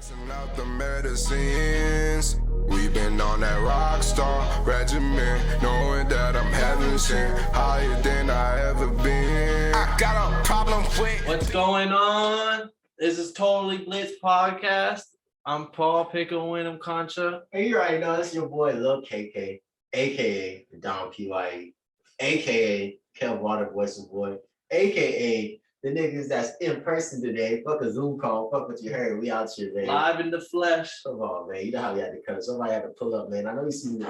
Passing out the medicines. We've been on that rock star regimen, knowing that I'm heaven sent, higher than I ever been. I got a problem with what's going on. This is Totally Blitzed podcast. I'm Paul Pickle Wyndham Concha. Hey, you already know it's your boy Lil KK, aka the Don PYE, aka Kev Water Voice of Boy, aka the niggas that's in person today. Fuck a Zoom call. Fuck what you heard. We out here, man. Live in the flesh. Come on, man. You know how we had to cut. Somebody had to pull up, man. I know you see me.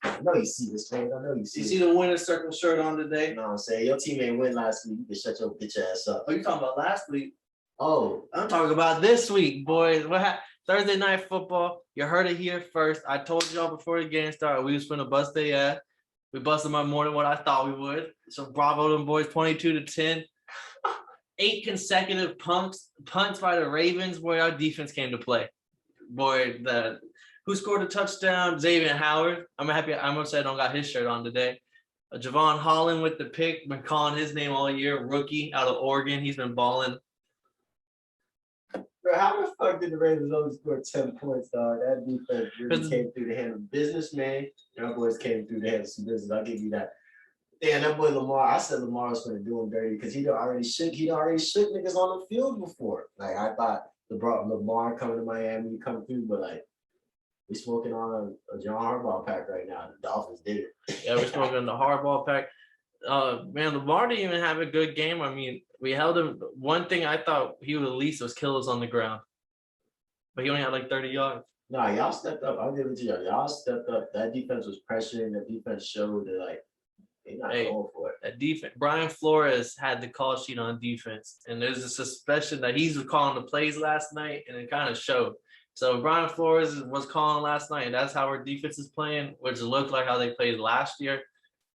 I know you see this, man. I know you see. You see the winner circle shirt on today? You know what I'm saying? Your team ain't win last week. You can shut your bitch ass up. Oh, you talking about last week? Oh, I'm talking about this week, boys. What happened? Thursday night football. You heard it here first. I told y'all before the game started we was finna bust their ass. We busted them more than what I thought we would. So bravo them boys, 22-10. 8 consecutive punts by the Ravens. Boy, our defense came to play. Boy, who scored a touchdown? Xavier Howard. I'm happy. I'm gonna say I don't got his shirt on today. Javon Holland with the pick. Been calling his name all year. Rookie out of Oregon. He's been balling. bro, how the fuck did the Ravens only score 10 points, dog? That defense really came through the hand of business, man. Our boys came through the hand of some business. I'll give you that. Damn, that boy Lamar, I said Lamar was going to do him dirty because he already shook niggas on the field before. Like, I thought Lamar coming to Miami, come through, but like, we smoking on a John Harbaugh pack right now. The Dolphins did it. Yeah, we're smoking the Harbaugh pack. Man, Lamar didn't even have a good game. I mean, we held him. One thing I thought he would at least was kill us on the ground. But he only had like 30 yards. Nah, y'all stepped up. I'll give it to y'all. Y'all stepped up. That defense was pressuring. The defense showed that, like, they're not going for it. That defense. Brian Flores had the call sheet on defense, and there's a suspicion that he was calling the plays last night, and it kind of showed. So Brian Flores was calling last night, and that's how our defense is playing, which looked like how they played last year.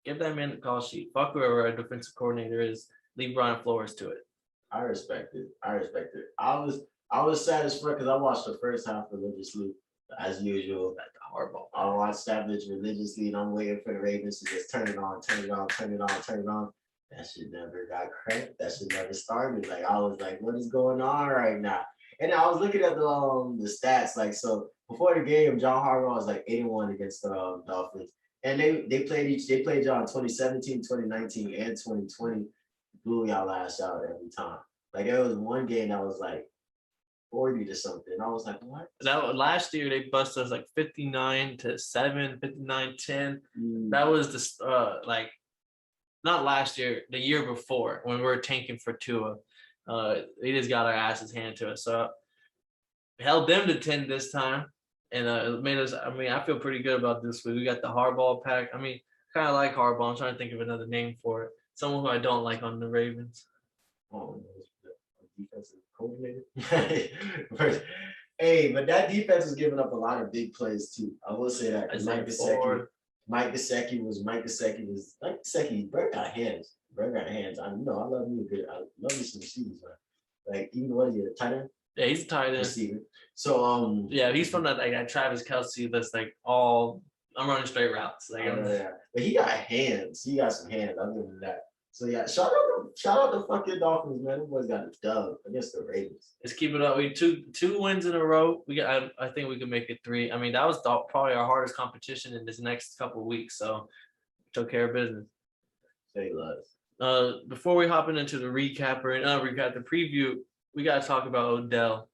Give that man the call sheet. Fuck whoever our defensive coordinator is. Leave Brian Flores to it. I respect it. I was sad as fuck because I watched the first half religiously, as usual. Horrible. I watched that bitch religiously, and I'm waiting for the Ravens to just turn it on. That shit never got cracked. That shit never started. Like, I was like, what is going on right now? And I was looking at the stats. Like, so before the game, John Harbaugh was like 8-1 against the Dolphins. And they played y'all in 2017, 2019, and 2020. Blew y'all ass out every time. Like, there was one game that was like 40 to something. I was like, what? That last year they busted us like 59-7, 59-10. That was the like not last year, the year before when we were tanking for Tua. They just got our asses handed to us. So we held them to 10 this time. And it made us, I mean, I feel pretty good about this week. We got the Harbaugh pack. I mean, kind of like Harbaugh. I'm trying to think of another name for it. Someone who I don't like on the Ravens. Oh, defensive coordinator. Hey, but that defense was giving up a lot of big plays too. I will say that. Mike Gesicki was. Bro got hands. I love me some receivers, man. Like, even what is he, a tight end? Yeah, he's a tight end. Receiver. So yeah, he's from that Travis Kelce that's like all I'm running straight routes. Like, yeah. But he got hands. He got some hands. I'll give him that. So yeah, shout out the fucking Dolphins, man. Them boys got a dub against the Ravens. Let's keep it up. We two wins in a row. We got. I think we can make it 3. I mean, that was probably our hardest competition in this next couple of weeks. So took care of business. Say less. Before we hop into the recap the preview, we gotta talk about Odell.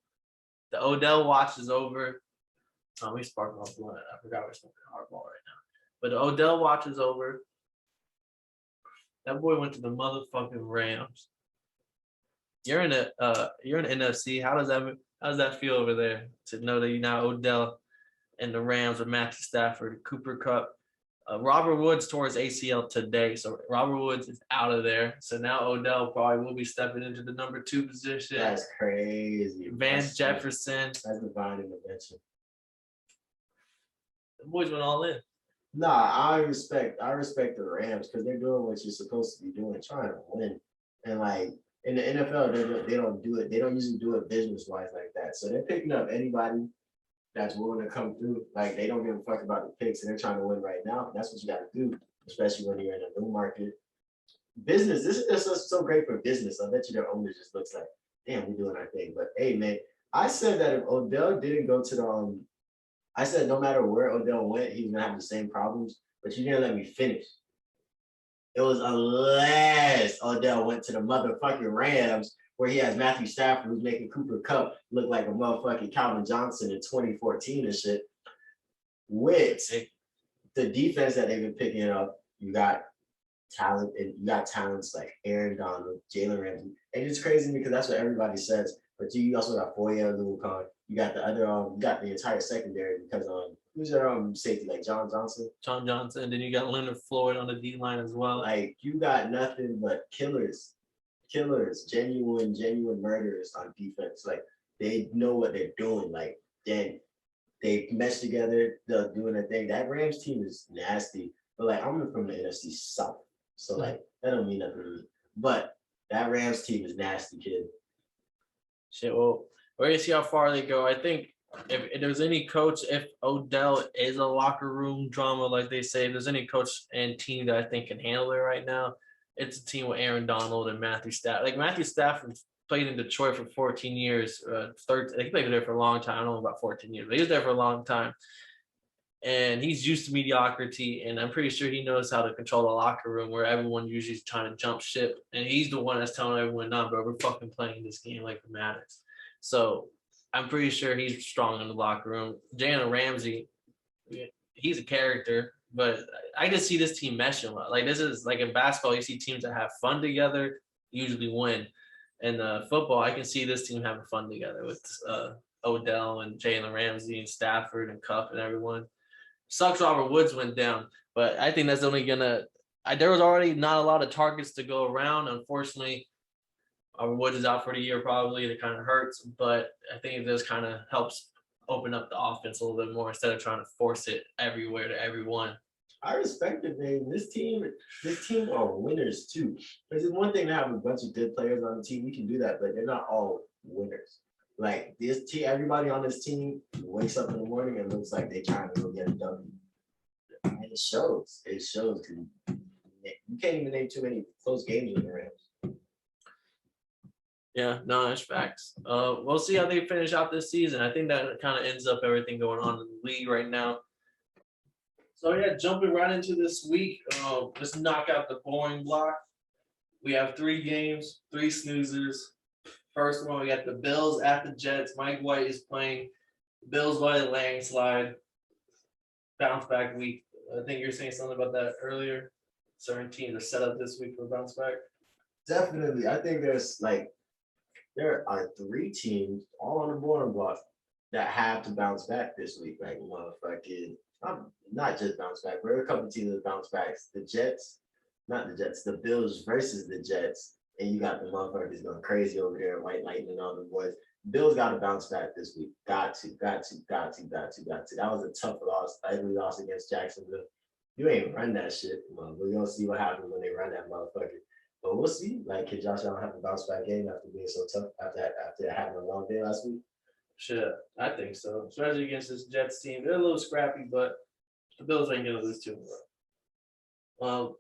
The Odell watch is over. We sparked off blood. I forgot we're smoking hardball right now. But the Odell watch is over. That boy went to the motherfucking Rams. You're in NFC. How does that feel over there to know that you now Odell and the Rams with Matthew Stafford, Cooper Kupp? Robert Woods tore his ACL today, so Robert Woods is out of there. So now Odell probably will be stepping into the number 2 position. That's crazy. Jefferson. That's divine intervention. The boys went all in. Nah, I respect the Rams because they're doing what you're supposed to be doing, trying to win. And like in the NFL, they don't do it. They don't usually do it business-wise like that. So they're picking up anybody that's willing to come through. Like, they don't give a fuck about the picks, and they're trying to win right now. That's what you got to do, especially when you're in a new market. Business, this is just so great for business. I bet you their owner just looks like, damn, we're doing our thing. But hey, man, I said that if Odell didn't go to the I said no matter where Odell went, he was gonna have the same problems. But you didn't let me finish. It was unless Odell went to the motherfucking Rams, where he has Matthew Stafford, who's making Cooper Kupp look like a motherfucking Calvin Johnson in 2014 and shit. With the defense that they've been picking up, you got talent, and you got talents like Aaron Donald, Jalen Ramsey, and it's crazy because that's what everybody says. But you also got Foye and Louis Khan. You got the other, you got the entire secondary because who's your safety, like John Johnson? John Johnson. Then you got Leonard Floyd on the D line as well. Like you got nothing but killers, genuine murderers on defense. Like they know what they're doing. Like then they mesh together, they're doing their thing. That Rams team is nasty. But like I'm from the NFC South, so like that don't mean nothing to me. But that Rams team is nasty, kid. Shit, well, we're gonna see how far they go. I think if there's any coach, if Odell is a locker room drama, like they say, if there's any coach and team that I think can handle it right now, it's a team with Aaron Donald and Matthew Stafford. Like Matthew Stafford played in Detroit for 14 years. He played there for a long time. I don't know about 14 years, but he was there for a long time. And he's used to mediocrity, and I'm pretty sure he knows how to control the locker room where everyone usually is trying to jump ship. And he's the one that's telling everyone, nah, bro, we're fucking playing this game like it matters. So I'm pretty sure he's strong in the locker room. Jalen Ramsey, he's a character, but I just see this team meshing well. Like this is like in basketball, you see teams that have fun together usually win. And football, I can see this team having fun together with Odell and Jalen Ramsey and Stafford and Kupp and everyone. Sucks Robert Woods went down, but I think that's only gonna. There was already not a lot of targets to go around. Unfortunately, Robert Woods is out for the year probably. It kind of hurts, but I think this kind of helps open up the offense a little bit more instead of trying to force it everywhere to everyone. I respect it, man. This team are winners too. Because it's one thing to have a bunch of good players on the team. We can do that, but they're not all winners. Like this team, everybody on this team wakes up in the morning and looks like they're trying to go get a W. And it shows. It shows because you can't even name too many close games with the Rams. Yeah, no, that's facts. We'll see how they finish out this season. I think that kind of ends up everything going on in the league right now. So yeah, jumping right into this week, let's knock out the boring block. We have 3 games, 3 snoozers. First one, we got the Bills at the Jets. Mike White is playing. Bills by a landslide. Bounce back week. I think you're saying something about that earlier. Certain teams are set up this week for bounce back. Definitely. I think there are 3 teams all on the boring block that have to bounce back this week. Like motherfucking, not just bounce back. There are a couple teams that bounce back. The Jets, not the Jets, the Bills versus the Jets. And you got the motherfuckers going crazy over there, White Lightning and all the boys. Bills got to bounce back this week. Got to. That was a tough loss, ugly loss against Jacksonville. You ain't run that shit. Well, we're going to see what happens when they run that motherfucker. But we'll see. Like, can Josh Allen have a bounce back game after being so tough, after having a long day last week? Sure, I think so. Especially against this Jets team. They're a little scrappy, but the Bills ain't going to lose too much.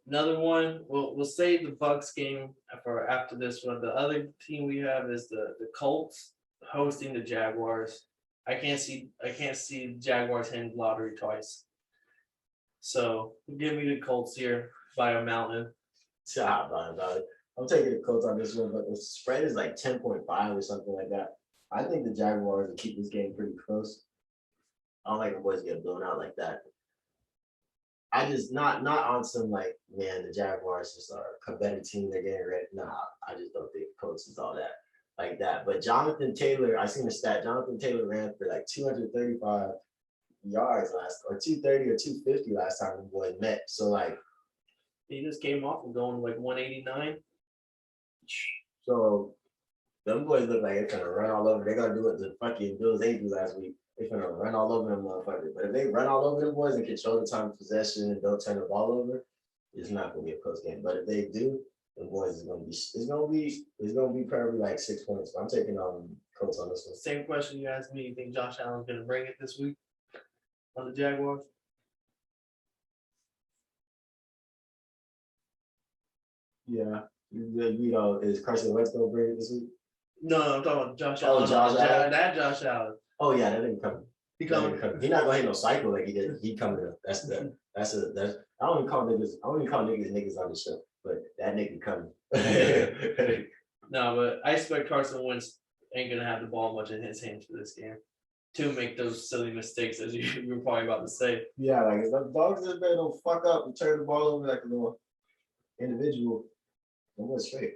Another one, we'll save the Bucs game for after this one. The other team we have is the Colts hosting the Jaguars. I can't see the Jaguars hitting the lottery twice. So give me the Colts here by a mountain. I'm taking the Colts on this one, but the spread is like 10.5 or something like that. I think the Jaguars will keep this game pretty close. I don't like the boys get blown out like that. I just not on some like, man, the Jaguars just are a better team. They're getting ready. Nah, I just don't think Colts is all that like that. But Jonathan Taylor, I seen a stat. Jonathan Taylor ran for like 235 yards or 230 or 250 last time the boys met. So like, he just came off of going like 189. So them boys look like they're gonna run all over. They're gonna do what the fucking Bills they do last week. They're gonna run all over them motherfuckers. But if they run all over them boys and control the time of possession and don't turn the ball over, it's not gonna be a close game. But if they do, the boys is gonna be probably like 6 points. I'm taking Colts on this one. Same question you asked me. You think Josh Allen's gonna bring it this week on the Jaguars? Yeah. You know, is Carson Wentz gonna bring it this week? No, I'm talking about Josh Oh, Allen. Josh Allen? That Josh Allen. Oh yeah, that didn't come. He That coming. didn't come. He not gonna hit no cycle like he did. He coming up. That's I don't even call niggas. I don't even call niggas on the show. But that nigga coming. No, but I expect Carson Wentz ain't gonna have the ball much in his hands for this game to make those silly mistakes as you were probably about to say. Yeah, like if the dogs in bed don't fuck up and turn the ball over like a little individual, I'm going straight.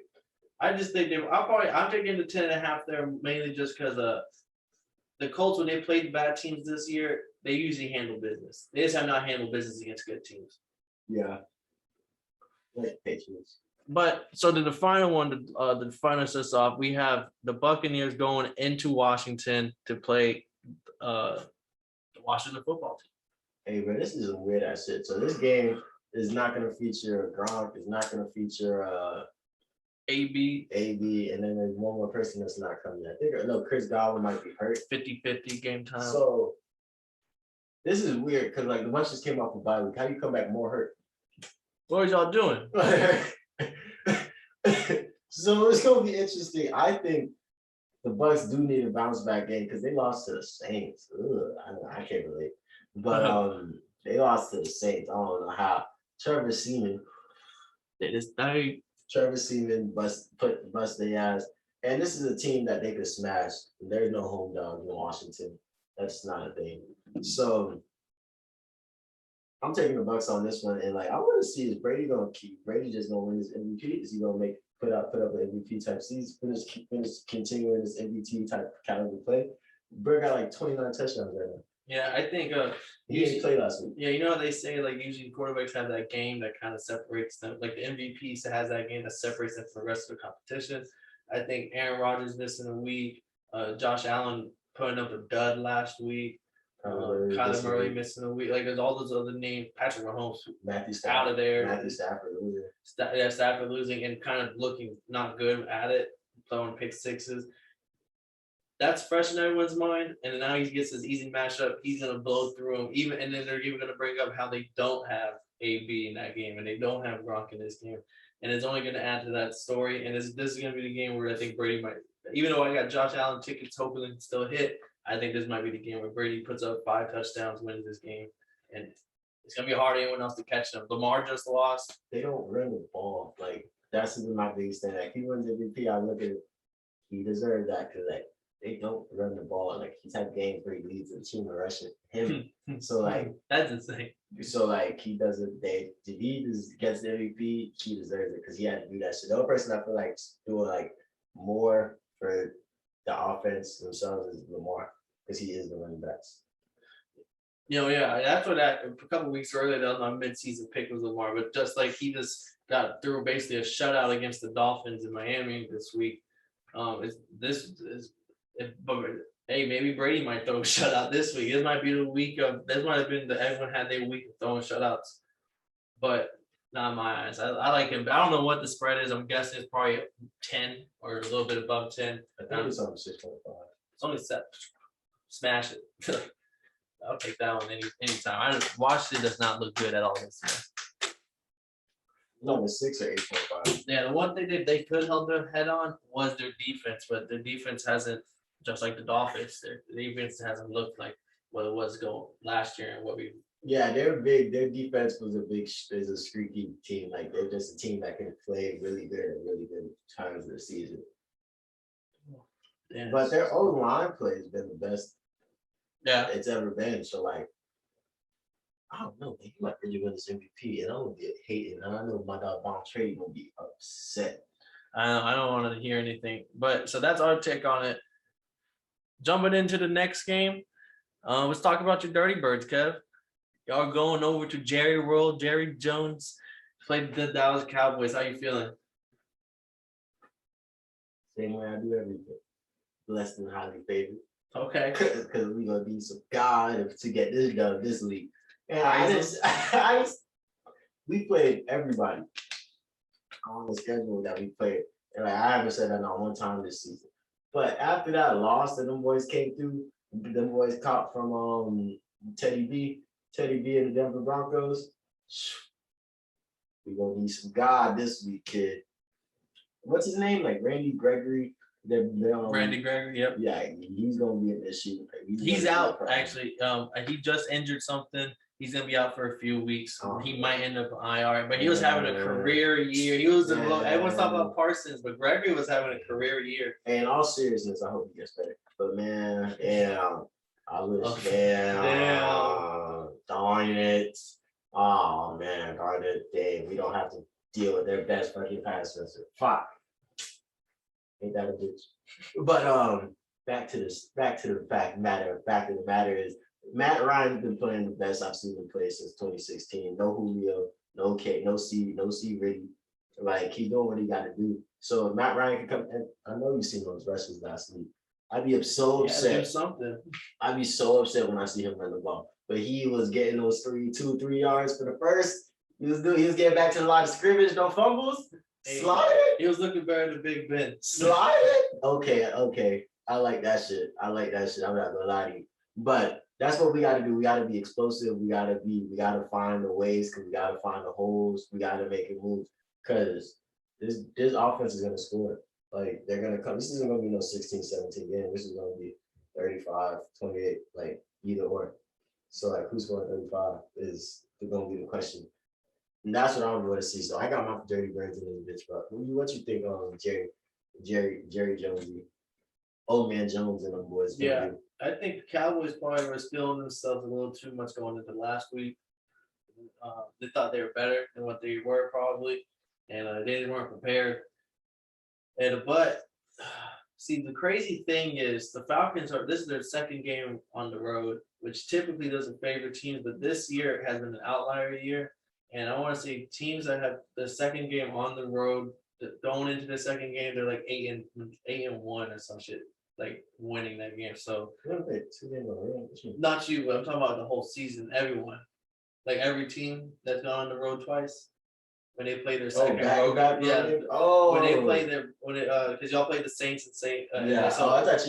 I just think I'm taking the 10.5 there mainly just because the Colts, when they played bad teams this year, they usually handle business. They just have not handled business against good teams. Yeah. Like Patriots. But so the final one, to finish us off, we have the Buccaneers going into Washington to play the Washington football team. Hey, man, this is a weird ass shit. So this game is not going to feature Gronk. It's not going to feature AB, and then there's one more person that's not coming. I think Chris Godwin might be hurt. 50-50 game time. So this is weird because like the bunch just came off a bye week. How do you come back more hurt? What are y'all doing? So it's gonna be interesting. I think the Bucks do need a bounce back game because they lost to the Saints. I can't relate, but they lost to the Saints. I don't know how. Trevor Seaman bust their ass, and this is a team that they could smash. There's no home dog in Washington. That's not a thing. So I'm taking the Bucks on this one, and like I want to see is Brady just gonna win his MVP? Is he gonna put up an MVP type season, finish continuing this MVP type caliber play? Bird got like 29 touchdowns right now. Yeah, I think he didn't play last week. Yeah, you know how they say like usually quarterbacks have that game that kind of separates them. Like the MVP has that game that separates them from the rest of the competition. I think Aaron Rodgers missing a week. Josh Allen putting up a dud last week. Kyler Murray missing a week. Like there's all those other names. Patrick Mahomes out of there. Matthew Stafford losing. Stafford losing and kind of looking not good at it, throwing pick sixes. That's fresh in everyone's mind. And then now he gets this easy matchup. He's gonna blow through him. And then they're even gonna bring up how they don't have AB in that game and they don't have Gronk in this game. And it's only gonna add to that story. And this is gonna be the game where I think Brady might, even though I got Josh Allen tickets hoping it still hit. I think this might be the game where Brady puts up 5 touchdowns, wins this game, and it's gonna be hard for anyone else to catch them. Lamar just lost. They don't run the ball. Like that's even my biggest thing. Like he wins MVP, I look at it, he deserved that because like they don't run the ball. Like he's had games where he leads the team in rushing him. So like that's insane. So like he doesn't. If he gets the MVP, he deserves it because he had to do that shit. The only person I feel like doing like more for the offense themselves is Lamar. Because he is the running backs. You know, yeah, that's what a couple of weeks earlier, that was my mid-season pick was Lamar, but just like he just got through basically a shutout against the Dolphins in Miami this week. But hey, maybe Brady might throw a shutout this week. This might be the week of. This might have been everyone had their week of throwing shutouts, but not in my eyes. I like him. I don't know what the spread is. I'm guessing it's probably 10 or a little bit above 10. I think it's on 6.5. It's only 7. Smash it. I'll take that one anytime. Washington does not look good at all this year. No, 6 or 8.5. Yeah, the one thing they could hold their head on was their defense, but their defense hasn't, just like the Dolphins, their defense hasn't looked like what it was going last year and what we. Yeah, they're big. Their defense is a streaky team. Like they're just a team that can play really good at really good times of the season. Yeah, but their old line play has been the best. Yeah, it's ever been. So like, I don't know. He might really win this MVP, and I'm gonna be hating. I know my dog Bon Trady gonna be upset. I don't want to hear anything. But so that's our take on it. Jumping into the next game, let's talk about your Dirty Birds, Kev. Y'all going over to Jerry World. Jerry Jones played the Dallas Cowboys. How you feeling? Same way I do everything. Less than highly favored. Okay. Because we're gonna be some God to get this done this week. And we played everybody on the schedule that we played. And like I haven't said that not one time this season. But after that loss that them boys came through, them boys caught from Teddy B and the Denver Broncos. We're gonna need some God this week, kid. What's his name? Like Randy Gregory Randy Gregory, yep. Yeah, he's gonna be an issue. He's out actually. He just injured something. He's gonna be out for a few weeks. He might end up IR, but he was having a career year. He was everyone's talking about Parsons, but Gregory was having a career year. And in all seriousness, I hope he gets better. But man, I wish darn it. Oh man, darn it, Dave. We don't have to deal with their best fucking pass rusher. Fuck. Ain't that a bitch? But back to the fact of the matter is Matt Ryan's been playing the best I've seen him play since 2016. No Julio, no K, no C Riddy. Like he's doing what he got to do. So if Matt Ryan can come, and I know you seen those rushes last week. I'd be so upset. I'd be so upset when I see him run the ball. But he was getting those 3 yards for the first. He was getting back to the line of scrimmage, no fumbles. Slide it. He was looking better than Big Ben. Slide it. Okay. I like that shit. I'm not gonna lie to you. But that's what we gotta do. We gotta be explosive. We gotta find the ways, because we gotta find the holes. We gotta make it move. Cause this offense is gonna score. Like they're gonna come. This isn't gonna be no 16-17 game. This is gonna be 35-28, like either or. So like who's going 35 is gonna be the question. And that's what I'm going to see. So I got my dirty brains in this bitch. But what you think on Jerry Jonesy, Old Man Jones and them boys? Yeah, I think the Cowboys probably were feeling themselves a little too much going into last week. They thought they were better than what they were probably, and they weren't prepared. But see, the crazy thing is the Falcons this is their second game on the road, which typically doesn't favor teams, but this year has been an outlier year. And I want to see teams that have the second game on the road, going into the second game, they're like 8-1 or some shit, like winning that game. So not you, but I'm talking about the whole season. Everyone, like every team that's gone on the road twice, when they play their second road, when they play because y'all played the Saints and so I thought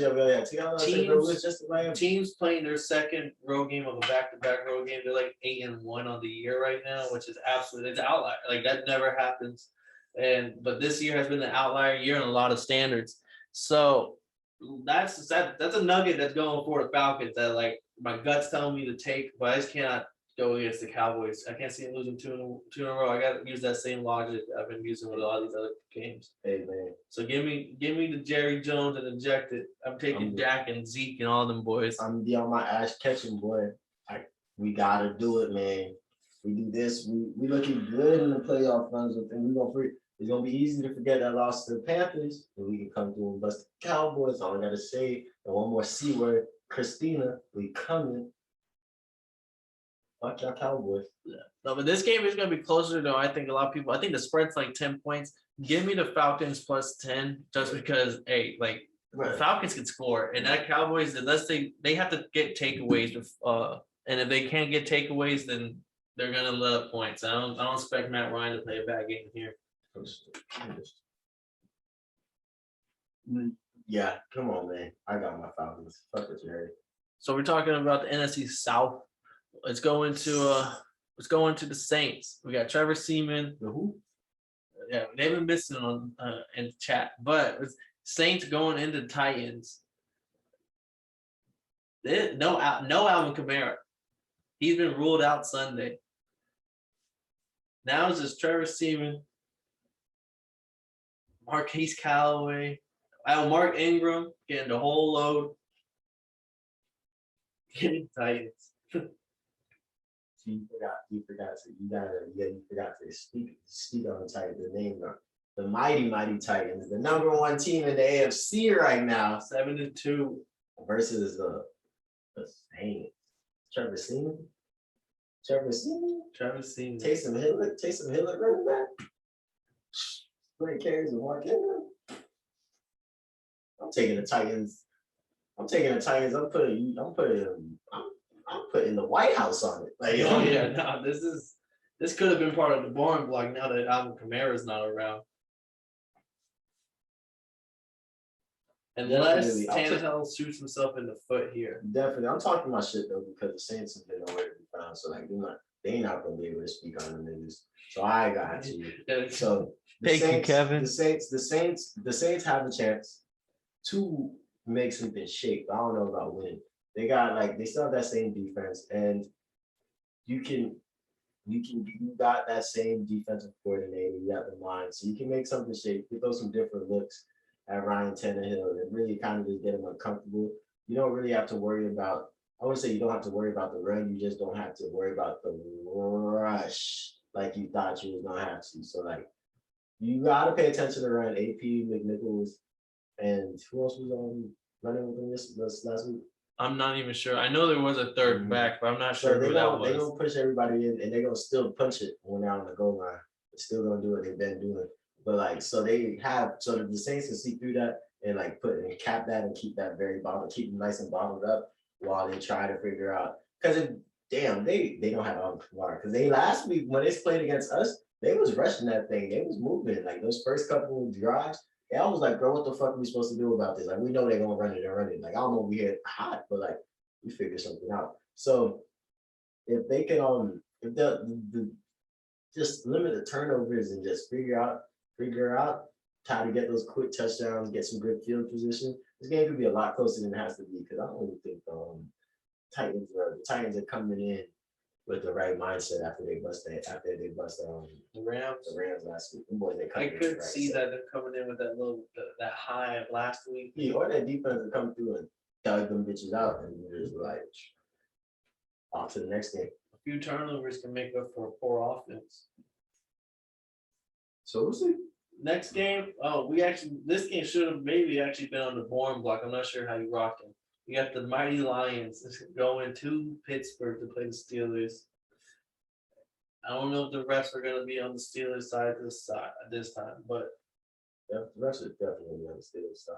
teams playing their second road game of a back-to-back road game, they're like 8-1 on the year right now, which is absolutely, it's an outlier. Like that never happens. But this year has been an outlier year in a lot of standards. So that's a nugget that's going for the Falcons that like my gut's telling me to take, but I just cannot go against the Cowboys. I can't see them losing two in a row. I got to use that same logic I've been using with a lot of these other games. Hey man. So give me the Jerry Jones and inject it. I'm taking Dak and Zeke and all them boys. I'm gonna be on my ass catching, boy. We gotta do it, man. We do this. We looking good in the playoff runs, and we gonna free. It's gonna be easy to forget that loss to the Panthers, and we can come through and bust the Cowboys. All I gotta say, and one more C word, Christina, we coming. Fuck y'all Cowboys. Yeah. No, but this game is going to be closer to, I think a lot of people, I think the spread's like 10 points. Give me the Falcons plus 10 just because, hey, like the Falcons can score. And that Cowboys, unless they have to get takeaways. And if they can't get takeaways, then they're going to let up points. I don't expect Matt Ryan to play a bad game here. Yeah, come on, man. I got my Falcons. Fuck it, Jerry. So we're talking about the NFC South. Let's go into the Saints. We got Trevor Seaman. Who? Yeah, they've been missing on in the chat, but Saints going into Titans. No Alvin Kamara. He's been ruled out Sunday. Now it's just Trevor Seaman, Marquise Callaway, Mark Ingram getting the whole load. Getting Titans. You forgot to speak on the Titans, the name, the mighty Titans, the number one team in the AFC right now, 7-2 versus the Saints. Trevor Seaman. Taysom Hill running back. 20 carries and Mark Ingram. I'm taking the Titans. I'm putting the White House on it. Like, this could have been part of the boring block now that Alvin Kamara is not around. Unless Tannehill shoots himself in the foot here. Definitely. I'm talking my shit though, because the Saints have been nowhere to be found. So like they ain't not gonna be able to speak on the niggas. So I got you. So Thank you, Kevin. The Saints have a chance. to make something shake. I don't know about win. They got like they still have that same defense, and you can you got that same defensive coordinator, you got the line, so you can make something shake. You throw some different looks at Ryan Tannehill and really kind of just get him uncomfortable. You don't really have to worry about. I would say you don't have to worry about the run. You just don't have to worry about the rush like you thought you was gonna have to. So like you gotta pay attention to the run. AP McNichols and who else was running with them this last week? I'm not even sure. I know there was a third back, but I'm not So sure who that they're was. gonna push everybody in, and they're gonna still punch it when they're on the goal line. They're still gonna do what they've been doing. But like, so they have so that the Saints can see through that and like put and cap that and keep that very bottled, keep them nice and bottled up while they try to figure out. Because damn, they don't have all the water. Because they last week when they played against us, they was rushing that thing. They was moving like those first couple of drives. I was like, bro, what the fuck are we supposed to do about this? Like, we know they're gonna run it and run it. Like, I don't know, we hit hot, but like, we figure something out. So if they can if the just limit the turnovers and just figure out how to get those quick touchdowns, get some good field position, this game could be a lot closer than it has to be because I don't really think the Titans are coming in with the right mindset after they bust The Rams. the Rams last week. Them boys, they I coming could right see set. that they're coming in with that little that high of last week. Yeah, or that defense will come through and dug them bitches out and you're just like off to the next game. A few turnovers can make up for a poor offense. So we'll see. Next game, this game should have maybe actually been on the Bourne block. I'm not sure how you rocked them. You got the mighty Lions going to Pittsburgh to play the Steelers. I don't know if the refs are going to be on the Steelers side this time, but The rest is definitely on the Steelers side.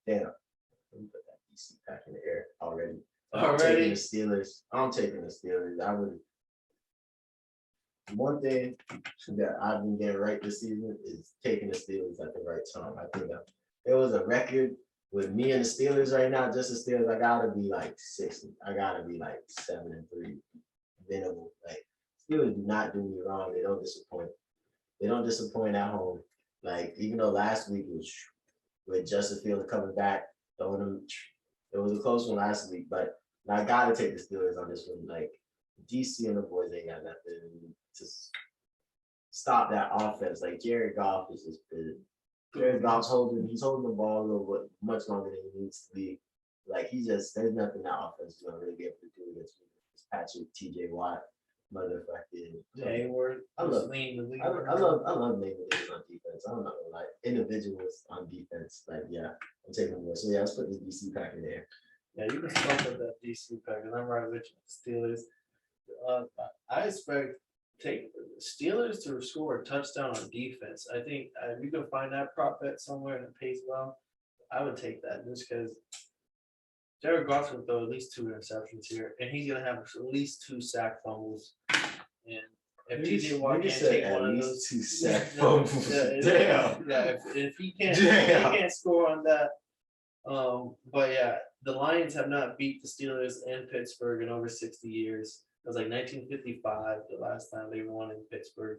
Damn, let me put that DC pack in the air already. I'm taking the Steelers. I would. One thing that I've been getting right this season is taking the Steelers at the right time. I think there was a record with me and the Steelers right now. Just the Steelers, I gotta be like 60. I gotta be like 7-3, minimal. Like Steelers do not do me wrong. They don't disappoint. They don't disappoint at home. Like even though last week was with Justin Fields coming back, throwing them, it was a close one last week. But I gotta take the Steelers on this one. Like DC and the boys ain't got nothing to stop that offense. Like Jared Goff is just good. Jared Goff's he's holding the ball a little bit much longer than he needs to be. Like there's nothing that offense is gonna really be able to do against Patrick, TJ Watt, motherfucking Hayward. I love naming niggas on defense. I don't know, like individuals on defense. Like I'm taking them. So let's put this DC pack in there. Yeah, you can start with that DC pack, and I'm right with you. Steelers. I expect take Steelers to score a touchdown on defense. I think if you can find that prop bet somewhere and it pays well, I would take that just because Jared Goff will throw at least 2 interceptions here, and he's gonna have at least 2 sack fumbles. And if TJ Watt can't take one of those 2 sack fumbles, if he can't score on that. But yeah, the Lions have not beat the Steelers in Pittsburgh in over 60 years. It was like 1955, the last time they won in Pittsburgh.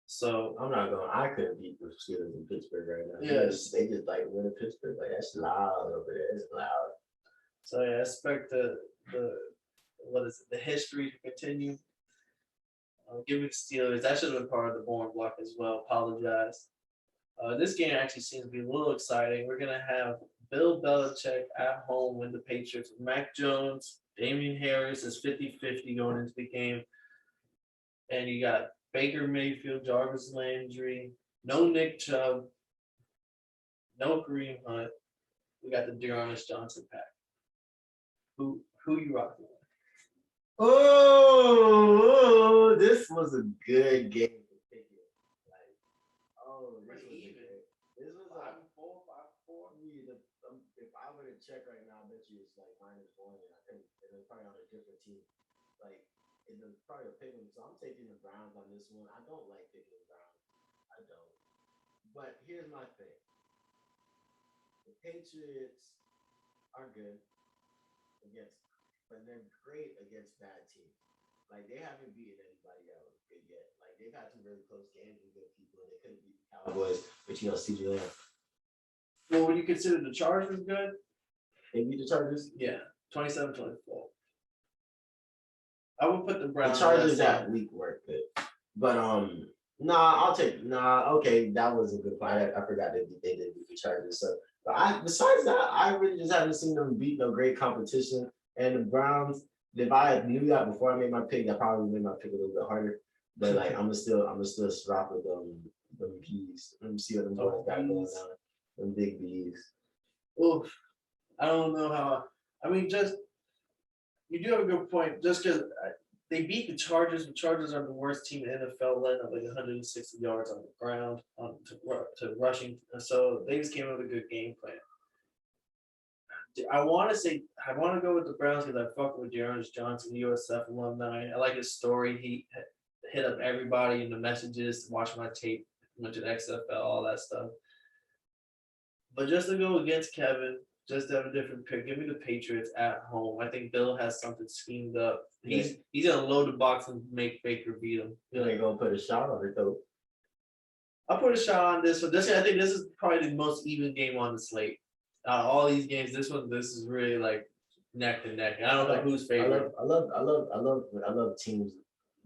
So I couldn't beat the Steelers in Pittsburgh right now. Yes. They just like win in Pittsburgh. Like that's loud over there. It's loud. So yeah, I expect the history to continue. Give me the Steelers. That should have been part of the Bourne block as well. Apologize. This game actually seems to be a little exciting. We're gonna have Bill Belichick at home with the Patriots. Mac Jones, Damian Harris is 50-50 going into the game. And you got Baker Mayfield, Jarvis Landry, no Nick Chubb, no Kareem Hunt. We got the Dearness Johnson pack. Who you rocking with? Oh, this was a good game. This was 5-4. If I were to check right now, I bet you it's like -1. I think it's probably on a different team. Like it's probably a pick 'em. So I'm taking the Browns on this one. I don't like picking the Browns. I don't. But here's my thing. The Patriots are good but they're great against bad teams. Like they haven't beaten anybody else good yet. Like they've had some really close games with good people. They couldn't beat the Cowboys, but CJ Lamb. Well, would you consider the Chargers good? They beat the Chargers. Yeah, 27-24. I would put the The Browns. Chargers that week weren't good, but okay, that was a good point. I forgot that they did beat the Chargers. So, but besides that, I really just haven't seen them beat no great competition. And the Browns, if I knew that before I made my pick, that probably made my pick a little bit harder. But like, I'm still rock with them B's. Let me see what them boys got going on. Them big B's. Oof. I don't know how. I mean, just you do have a good point. Just because they beat the Chargers. The Chargers are the worst team in the NFL, letting up like 160 yards on the ground to rushing. So they just came up with a good game plan. I want to go with the Browns because I fuck with Jarvis Johnson, USF alumni. I like his story. He hit up everybody in the messages, watch my tape, went to the XFL, all that stuff. But just to go against Kevin, just to have a different pick, give me the Patriots at home. I think Bill has something schemed up. He's gonna load the box and make Baker beat him. You ain't gonna put a shot on it though. I'll put a shot on this one. I think this is probably the most even game on the slate. All these games, this is really like neck to neck. I don't know who's favorite. I love teams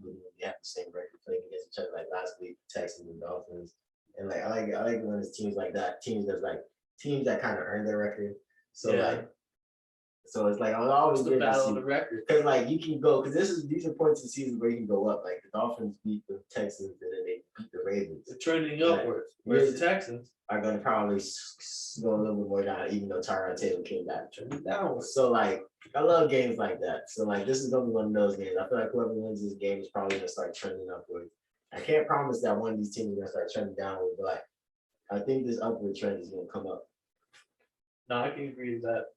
when they have the same record playing against each other. Like last week, Texans and Dolphins, and like I like when it's teams like that. Teams that kind of earn their record. So so it's like I'll always the battle of the record because like you can go because these are points in the season where you can go up. Like the Dolphins beat the Texans and then they beat the Ravens. They're trending upwards. Whereas the Texans are going to probably go a little bit more down, even though Tyrod Taylor came back. So, like, I love games like that. So, like, this is going to be one of those games. I feel like whoever wins this game is probably going to start trending upward. I can't promise that one of these teams is going to start trending downward, but, like, I think this upward trend is going to come up. No, I can agree with that.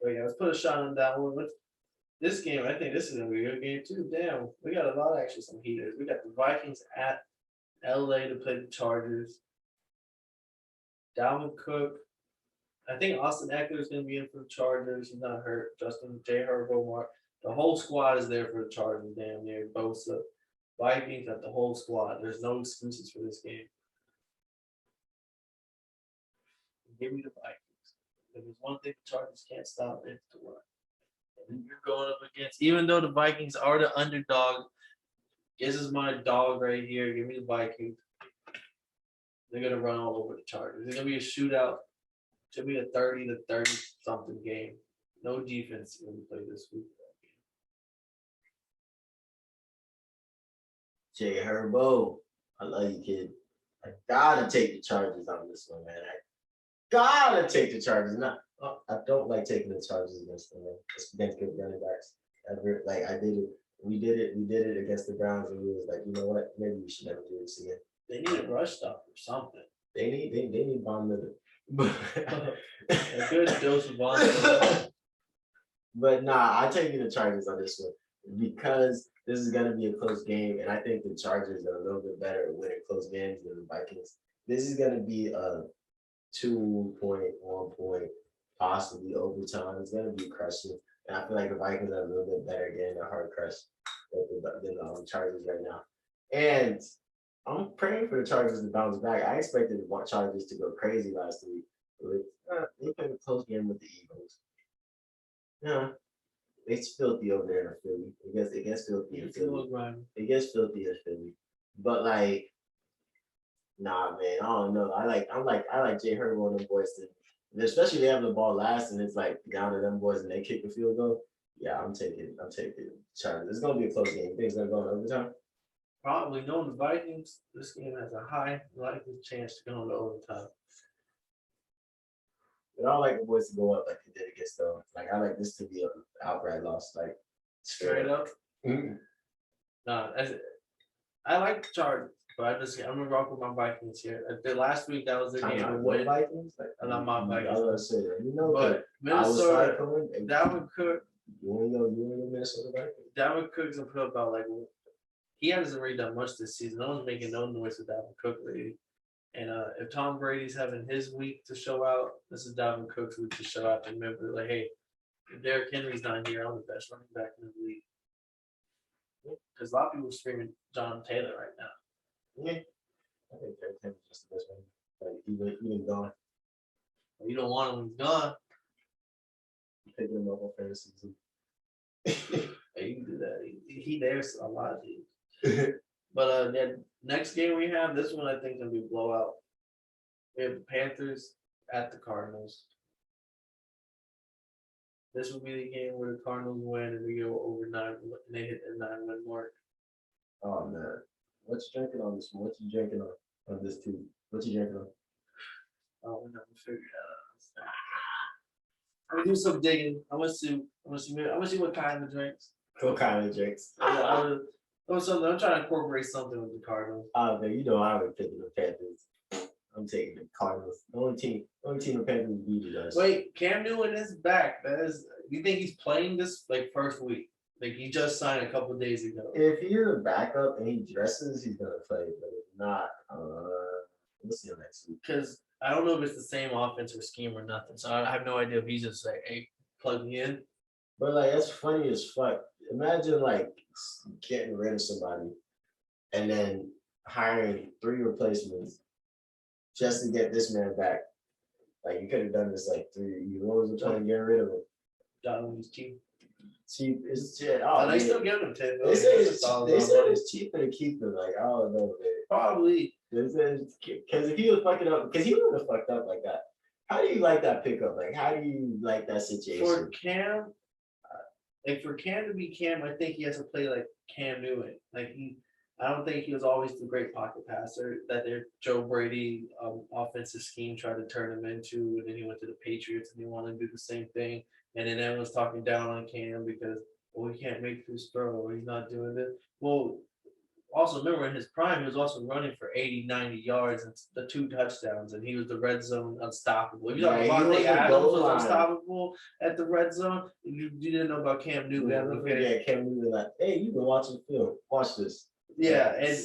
But yeah, let's put a shot on that one. This game, I think this is going to be a good game, too. Damn, we got a lot of actually some heaters. We got the Vikings at LA to play the Chargers. Dalvin Cook. I think Austin Eckler is going to be in for the Chargers. He's not hurt. Justin J. Herbert. The whole squad is there for the Chargers, damn near. Bosa. Vikings got the whole squad. There's no excuses for this game. Give me the Vikings. If there's one thing the Chargers can't stop, it's the run. And you're going up against, even though the Vikings are the underdog, this is my dog right here. Give me the Vikings. They're going to run all over the Chargers. It's going to be a shootout. It should be a 30-30 something game. No defense when we play this week. Jay Herbo, I love you, kid. I gotta take the Chargers on this one, man. I gotta take the Chargers. I don't like taking the Chargers against them, man. Against good running backs. I did it. We did it against the Browns, and we was like, you know what? Maybe we should never do this again. They need a rush stop or something. They need Von Miller. A good dose of Von Miller. But nah, I take the Chargers on this one because this is gonna be a close game, and I think the Chargers are a little bit better at winning close games than the Vikings. This is gonna be a 2-point, 1 point, possibly overtime. It's gonna be crushing, and I feel like the Vikings are a little bit better getting a hard crush than the Chargers right now. And I'm praying for the Chargers to bounce back. I expected the Chargers to go crazy last week. They played a close game with the Eagles. Yeah, it's filthy over there in Philly. It gets filthy in Philly. It gets filthy in Philly. But like, nah, man, I don't know. I like Jay Herbo and them boys, especially they have the ball last, and it's like down to them boys, and they kick the field goal. Yeah, I'm taking Chargers. It's gonna be a close game. You think it's gonna go in overtime? Probably knowing the Vikings, this game has a high likely chance to go into overtime. But I don't like the boys to go up like they did against them. Like I like this to be an outright loss, like straight up. Mm-hmm. No, I like the Chargers, but I'm gonna rock with my Vikings here. The last week that was the game to win. Vikings, not my Vikings. I was gonna say that. You know, but Minnesota, Dalvin Cook. You want to go Minnesota Vikings? Dalvin Cook's gonna put up about he hasn't really done much this season. No one's making no noise with Dalvin Cook really. And if Tom Brady's having his week to show out, this is Dalvin Cook's week to show out. And remember, like, hey, if Derrick Henry's not here, I'm the best running back in the league. Because a lot of people are screaming John Taylor right now. Yeah, I think Derrick Henry's just the best one. Like even gone. You don't want him when he's gone. Picking him up on fantasy. Hey, you can do that. He there's a lot of these. But yeah, next game we have, this one I think is gonna be a blowout. We have the Panthers at the Cardinals. This will be the game where the Cardinals win and we go over 9 and they hit their 9-win mark. Oh man, what you drinking on this one? What you drinking on this too? What you drinking on? Oh, we're not gonna figure it out. I'm gonna do some digging. I'm gonna see what kind of drinks. What kind of drinks? I'm trying to incorporate something with the Cardinals. Oh man, you know I would pick the Panthers. I'm taking the Cardinals. The only team the Panthers beat us. Wait, Cam Newton is back. You think he's playing this like first week? Like he just signed a couple days ago. If he's a backup and he dresses, he's gonna play. But if not, we'll see him next week. Because I don't know if it's the same offense or scheme or nothing. So I have no idea if he's just like, hey, plug me in. But like that's funny as fuck. Imagine like getting rid of somebody and then hiring 3 replacements just to get this man back. Like you could have done this like 3 years. What was the point of getting rid of him? Got him, he's cheap. Cheap. It's cheap. Oh, they still giving him 10 They said million. it's cheaper to keep him. Like I don't know, man. Probably. Because if he was fucking up, because he would have fucked up like that. How do you like that pickup? Like how do you like that situation? For Cam, for Cam to be Cam, I think he has to play like Cam Newton. I don't think he was always the great pocket passer that their Joe Brady offensive scheme tried to turn him into, and then he went to the Patriots and he wanted to do the same thing. And then everyone's talking down on Cam because he can't make this throw or he's not doing it. Well, also remember in his prime, he was also running for 80, 90 yards and the 2 touchdowns, and he was the red zone unstoppable. You know, Monte Adams was unstoppable at the red zone. You didn't know about Cam Newton. Yeah, Cam Newton. Like, hey, you've been watching film. Watch this. Yeah, and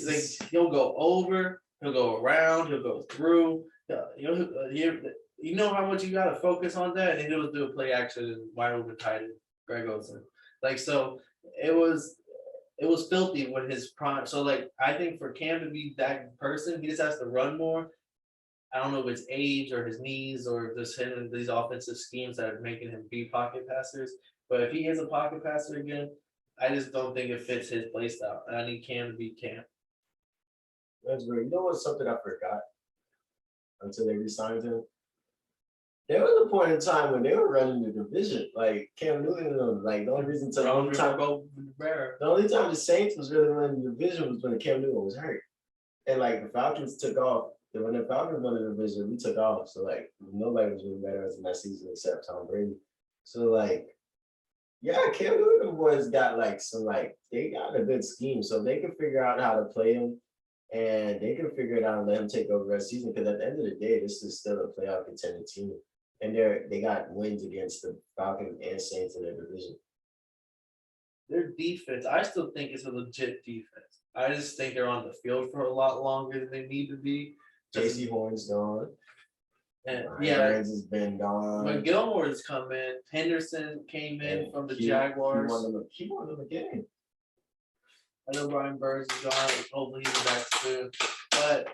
he'll go over, he'll go around, he'll go through. You know how much you got to focus on that, and he'll do a play action and wide open tight end, Greg Olsen. So it was filthy when his prime. So I think for Cam to be that person, he just has to run more. I don't know if it's age or his knees or just him and these offensive schemes that are making him be pocket passers. But if he is a pocket passer again, I just don't think it fits his play style. And I need Cam to be Cam. That's great. You know what's something I forgot until they re-signed him? There was a point in time when they were running the division. Like Cam Newton, the only time the Saints was really running the division was when Cam Newton was hurt. And the Falcons took off. When the Falcons won the division, we took off. So nobody was really better in that season except Tom Brady. So yeah, Cam Newton boys got they got a good scheme. So they can figure out how to play him and they can figure it out and let him take over the season. Because at the end of the day, this is still a playoff contending team. And they got wins against the Falcons and Saints in their division. Their defense, I still think it's a legit defense. I just think they're on the field for a lot longer than they need to be. J.C. Horn's gone. And Burns has been gone. But Gilmore's come in. Henderson came in from the Jaguars. He won them a game. I know Brian Burns is gone. Hopefully he's back soon. But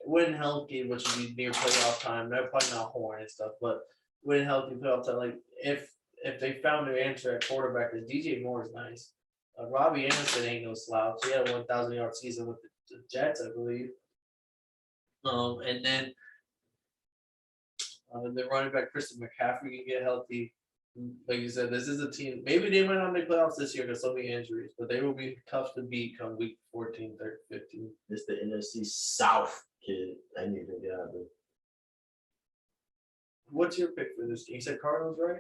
when healthy, which would be near playoff time, they're probably not Horn and stuff, but when healthy playoff time, if they found their answer at quarterback, because DJ Moore is nice. Robbie Anderson ain't no slouch. He had a 1,000-yard season with the Jets, I believe. And then the running back Christian McCaffrey can get healthy. Like you said, this is a team. Maybe they might not make playoffs this year because so many injuries, but they will be tough to beat come week 14, 13, 15. It's the NFC South, kid. I need to get out of there. What's your pick for this team? You said Cardinals, right?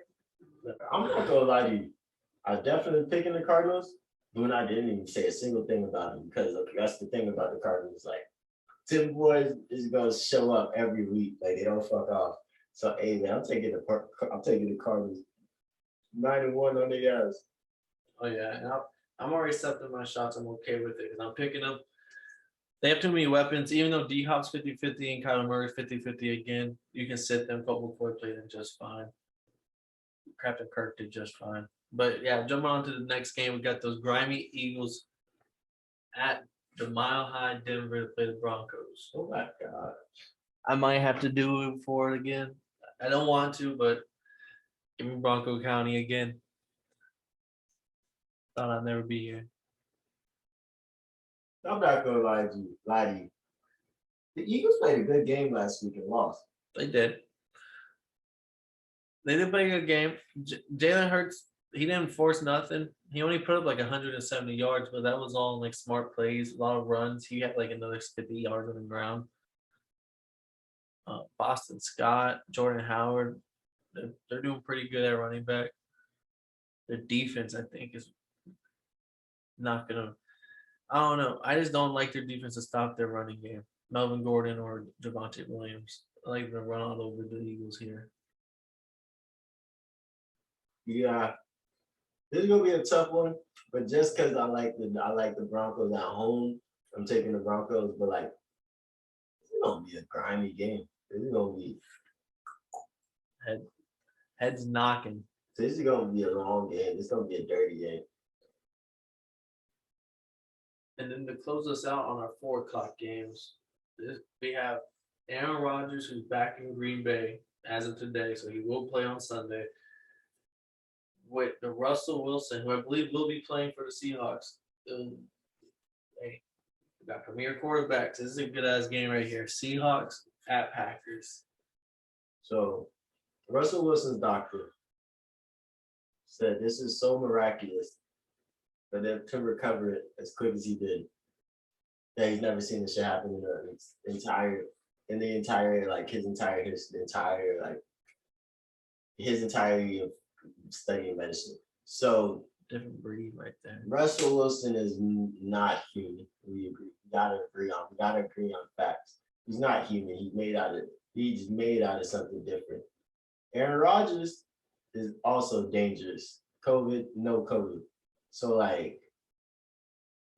I'm not gonna lie to you. I definitely picking the Cardinals, but I didn't even say a single thing about them because that's the thing about the Cardinals. Tim Boyd is gonna show up every week. They don't fuck off. So hey man, I'm taking the Cardinals. 9-1 on the guys. Oh yeah, and I'm already accepting my shots. I'm okay with it because I'm picking them. They have too many weapons. Even though D-Hop's 50-50 and Kyler Murray's 50-50 again, you can sit them. Colt McCoy played them just fine. Captain Kirk did just fine. But yeah, jumping on to the next game, we got those grimy Eagles at the Mile High Denver to play the Broncos. Oh my God. I might have to do it for it again. I don't want to, but give me Bronco County again. Thought I'd never be here. I'm not gonna lie to you. The Eagles played a good game last week and lost. They did. They did play a good game. Jalen Hurts, he didn't force nothing. He only put up like 170 yards, but that was all like smart plays, a lot of runs. He had like another 50 yards on the ground. Boston Scott, Jordan Howard, they're doing pretty good at running back. Their defense, I think, is not gonna. I don't know. I just don't like their defense to stop their running game. Melvin Gordon or Javonte Williams. I like them to run all over the Eagles here. Yeah, this is gonna be a tough one, but just because I like the Broncos at home, I'm taking the Broncos. But like, it's gonna be a grimy game. This is gonna be Heads knocking. this is gonna be a long game. It's gonna be a dirty game. And then to close us out on our 4 o'clock games, we have Aaron Rodgers, who's back in Green Bay as of today, so he will play on Sunday. With the Russell Wilson, who I believe will be playing for the Seahawks. Hey, we got premier quarterbacks. This is a good ass game right here. Seahawks at Packers. So Russell Wilson's doctor said this is so miraculous for them to recover it as quick as he did. That he's never seen this shit happen in the entire his entirety of studying medicine. So Different breed right there. Russell Wilson is not human. We agree. We gotta agree on facts. He's not human. He's made out of something different. Aaron Rodgers is also dangerous. COVID, no COVID. So like,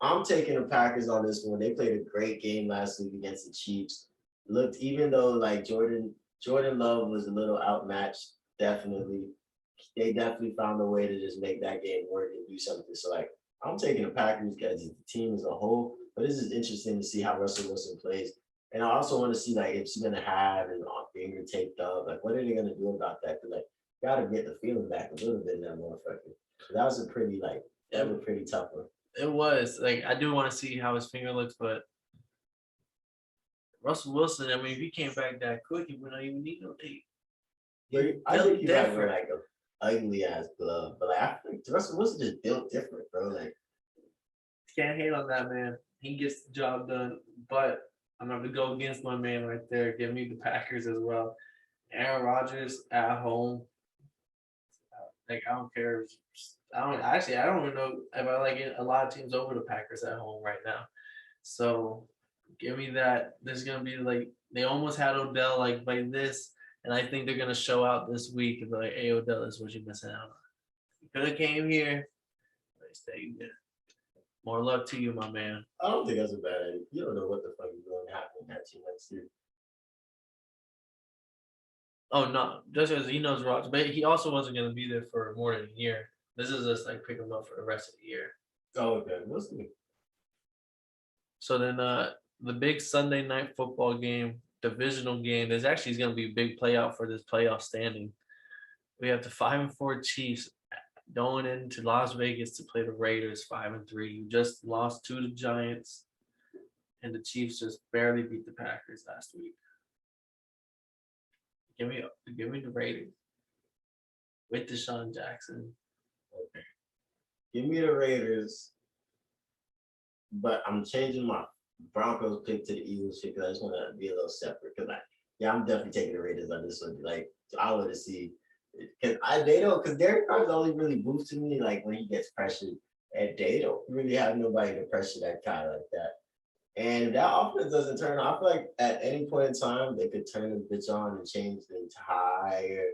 I'm taking the Packers on this one. They played a great game last week against the Chiefs. Looked, even though like Jordan Love was a little outmatched, definitely. They definitely found a way to just make that game work and do something. So like, I'm taking the Packers as the team as a whole. But this is interesting to see how Russell Wilson plays. And I also want to see like if she's gonna have his finger taped up. Like, what are they gonna do about that? Because like, gotta get the feeling back a little bit in that motherfucker. So that was a pretty tough one. It was like I do want to see how his finger looks, but Russell Wilson. I mean, if he came back that quick, he would not even need no tape. I think you got like an ugly ass glove, but like I think Russell Wilson just built different, bro. Like, Can't hate on that man. He gets the job done, but I'm going to go against my man right there. Give me the Packers as well. Aaron Rodgers at home. Like, I don't care. I don't even know if I like it. A lot of teams over the Packers at home right now. So give me that. There's going to be like, they almost had Odell like by this, and I think they're going to show out this week and be like, hey, Odell, this is what you're missing out on. You could have came here. Stay good. More luck to you, my man. I don't think that's a bad idea. You don't know what the fuck is going to happen in that team next year. Oh no, just because he knows Rodgers, but he also wasn't going to be there for more than a year. This is just like pick him up for the rest of the year. Oh, okay. We'll see. So then the big Sunday night football game, divisional game, there's actually going to be a big playoff for this playoff standing. We have the 5-4 Chiefs going into Las Vegas to play the Raiders 5-3. You just lost to the Giants, and the Chiefs just barely beat the Packers last week. Give me the Raiders with Deshaun Jackson. Okay. Give me the Raiders, but I'm changing my Broncos pick to the Eagles pick because I just want to be a little separate. Because I'm definitely taking the Raiders on this one. Like, I want to see. Because Derek Carr's only really boosted me like when he gets pressured, and they don't really have nobody to pressure that guy like that. And if that offense doesn't turn on, I feel like at any point in time they could turn the bitch on and change the entire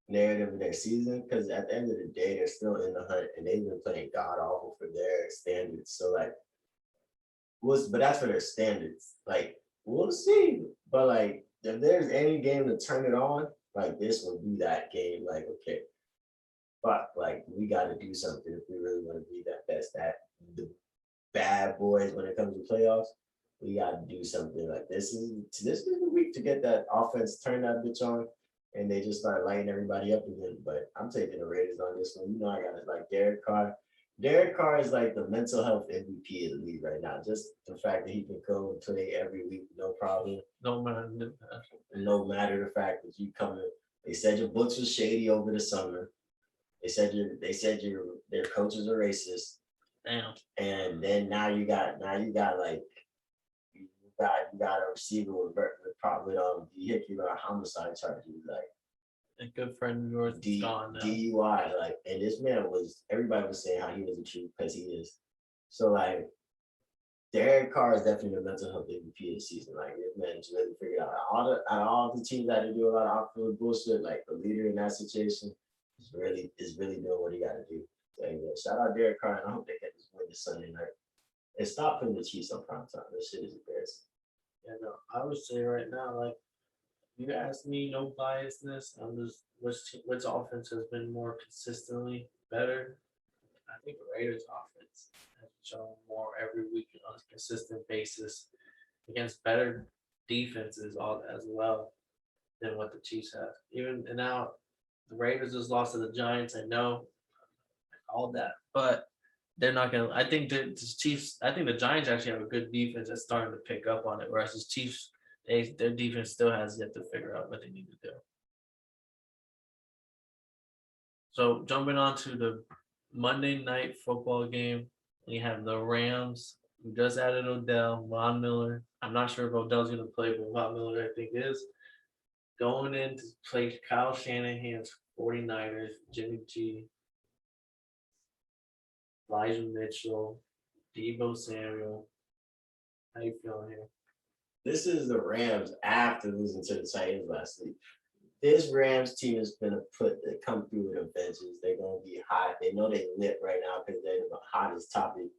narrative of their season. Because at the end of the day, they're still in the hunt and they've been playing god awful for their standards. So like, but that's for their standards. Like, we'll see. But like, if there's any game to turn it on, like this will be that game. Like, okay, fuck, like we got to do something if we really want to be that best at the bad boys when it comes to playoffs. We got to do something. Like this is the week to get that offense, turn that bitch on, and they just start lighting everybody up again. But I'm taking the Raiders on this one. You know, I got it like Derek Carr. Derek Carr is like the mental health MVP of the league right now. Just the fact that he can go and play every week, no problem. No matter. No matter the fact that you come in. They said your books was shady over the summer. They said their coaches are racist. Damn. And then now you got like you got a receiver with vehicular homicide charges, like A good friend of yours is gone now. DUI, like, and this man everybody was saying how he was a truth because he is. So like Derek Carr is definitely the mental health MVP of the season. Like this man just really figured out all the teams that do a lot of off-field bullshit, like the leader in that situation is really doing what he got to do. So, yeah, shout out Derek Carr, and I hope they get this win this Sunday night. And stop putting the Chiefs on prime time. This shit is embarrassing. Yeah, no, I would say right now, like you ask me, no biasness. I'm just which offense has been more consistently better. I think the Raiders' offense has shown more every week on a consistent basis against better defenses all as well than what the Chiefs have. Even and now the Raiders just lost to the Giants. I know all that, but they're not gonna. I think the Chiefs. I think the Giants actually have a good defense that's starting to pick up on it, whereas the Chiefs, their defense still has yet to figure out what they need to do. So jumping on to the Monday night football game, we have the Rams. We just added Odell, Von Miller. I'm not sure if Odell's going to play, but Von Miller I think is going in to play Kyle Shanahan's 49ers, Jimmy G, Elijah Mitchell, Deebo Samuel. How you feeling here? This is the Rams after losing to the Titans last week. This Rams team is gonna come through with a vengeance. They're gonna be hot. They know they lit right now because they're the hottest topic.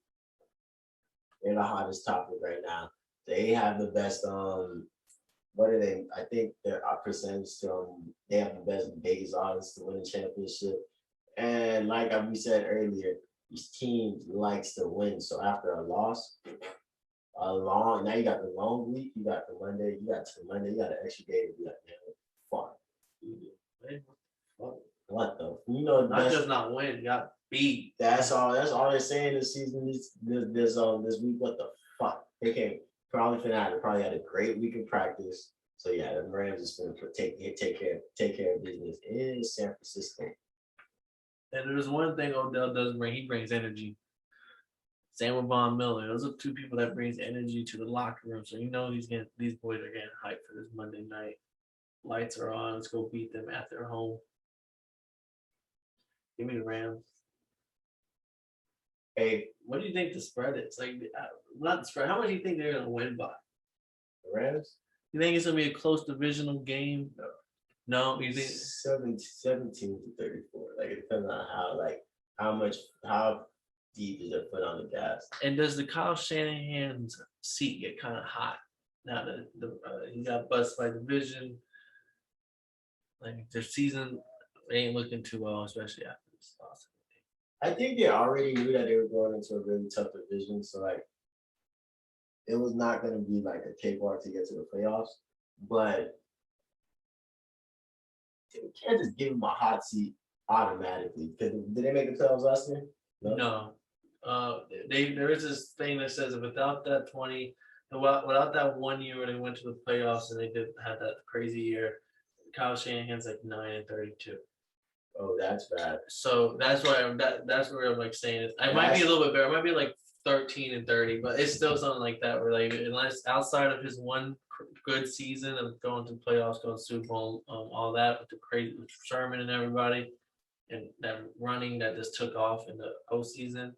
They're the hottest topic right now. They have the best. What are they? I think their percentage. They have the best biggest odds to win a championship. And like we said earlier, these teams likes to win. So after a loss, now you got the long week. You got the Monday. You got the extra day to be like, man, fuck. What the? You know, not just not win, got beat. That's all they're saying this season. This week. What the fuck? They came probably had a great week of practice. So yeah, the Rams is going to take care of business in San Francisco. And there's one thing Odell does bring. He brings energy. Same with Von Miller. Those are two people that brings energy to the locker room. So you know these boys are getting hyped for this Monday night. Lights are on. Let's go beat them at their home. Give me the Rams. Hey, what do you think the spread is? Like, not the spread. How much do you think they're going to win by? The Rams? You think it's going to be a close divisional game? No, you think 17 to 34. Like it depends on how deep is their foot on the gas. And does the Kyle Shanahan's seat get kind of hot now that he got busted by division? Like their season ain't looking too well, especially after this loss. I think they already knew that they were going into a really tough division, so like it was not going to be like a cakewalk to get to the playoffs. But you can't just give them a hot seat automatically. Did they make the playoffs last year? No. There is this thing that says without that 1 year where they went to the playoffs and they had that crazy year, Kyle Shanahan's like 9-32. Oh, that's bad. So that's why that's where I'm like saying it. I might be a little bit better. It might be like 13-30, but it's still something like that. Where like unless outside of his one good season of going to playoffs, going to Super Bowl, all that with the crazy with Sherman and everybody, and that running that just took off in the postseason.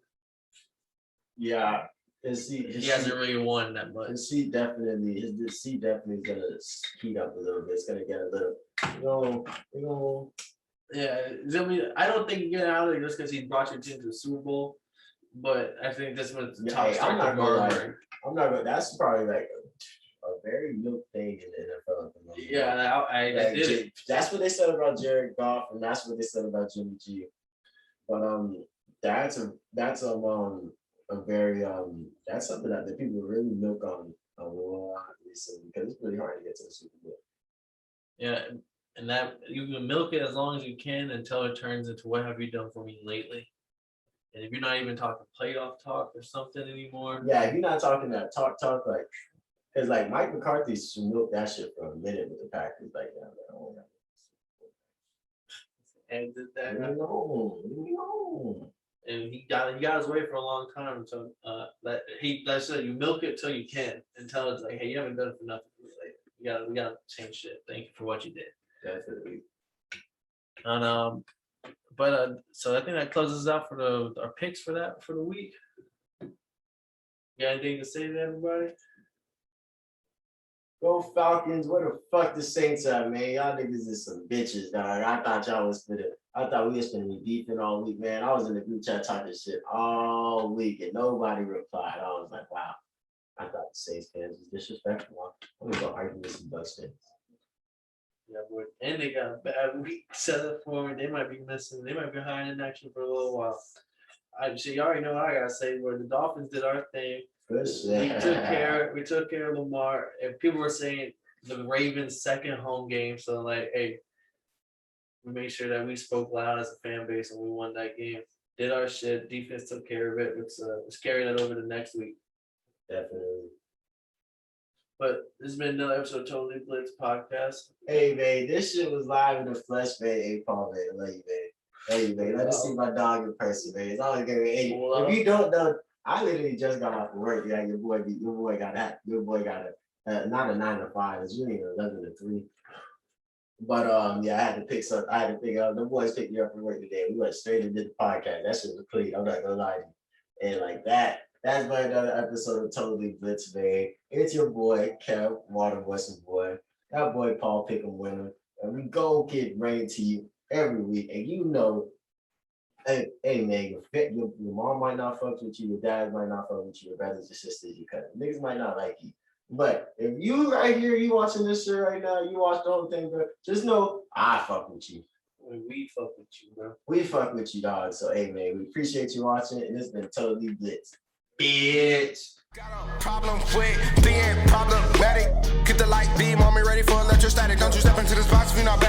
Yeah, he hasn't really won that much. His seat definitely is gonna heat up a little bit. It's gonna get a little, Yeah, I mean, I don't think you get out of it just because he brought your team to the Super Bowl, but I think this was the top start. I'm not gonna. That's probably like a very milk thing in the NFL at the moment. Yeah, I did it. That's what they said about Jared Goff, and that's what they said about Jimmy G. But that's something that the people really milk on a lot recently because it's really hard to get to the Super Bowl. Yeah, And that you can milk it as long as you can until it turns into what have you done for me lately. And if you're not even talking playoff talk or something anymore, Yeah, if you're not talking that talk, like, because like Mike McCarthy milked that shit for a minute with the Packers, like, and did that, leave me alone. and he got his way for a long time. So like said, you milk it till you can until it's like, hey, you haven't done it for nothing for me lately. We gotta change shit. Thank you for what you did. Definitely. And so I think that closes out for our picks for the week. You got anything to say to everybody? Go Falcons! Where the fuck the Saints at, man? Y'all niggas is some bitches, dog. I thought we was gonna be beefing all week, man. I was in the group chat talking shit all week and nobody replied. I was like, wow. I thought the Saints fans was disrespectful. I'm gonna go argue with some Bucks fans. Yeah, boy. And they got a bad week set up for me. They might be missing. They might be behind in action for a little while. You already know what I gotta say. Where the Dolphins did our thing. Good shit. We took care of Lamar. And people were saying the Ravens' second home game. So like, hey, we made sure that we spoke loud as a fan base and we won that game. Did our shit. Defense took care of it. Let's carry that over to next week. Definitely. But this has been another episode of Totally Blitzed podcast. Hey, man, this shit was live in the flesh, man. Hey, Paul, man. Love you, man. Love you, man. Let us see my dog in person, man. It's always gonna be, hey, if you don't know, I literally just got off work. Yeah, your boy got a not a 9 to 5. It's really 11 to 3. But yeah, I had to pick up. The boys picked me up from work today. We went straight and did the podcast. That shit was clean. I'm not gonna lie to you. And like that. That's been another episode of Totally Blitzed, man. It's your boy, Kev, Waterbuster boy. That boy, Paul Pick'em winner. And we go get rain to you every week. And you know, hey man, your mom might not fuck with you, your dad might not fuck with you, your brothers, your sisters, your cousins. Niggas might not like you. But if you right here, you watching this shit right now, you watch the whole thing, bro, just know I fuck with you. We fuck with you, bro. We fuck with you, dog. So, hey, man, we appreciate you watching. And it's been Totally Blitzed. Bitch. Got a problem with being problematic. Get the light beam on me, ready for electrostatic. Don't you step into this box if you're not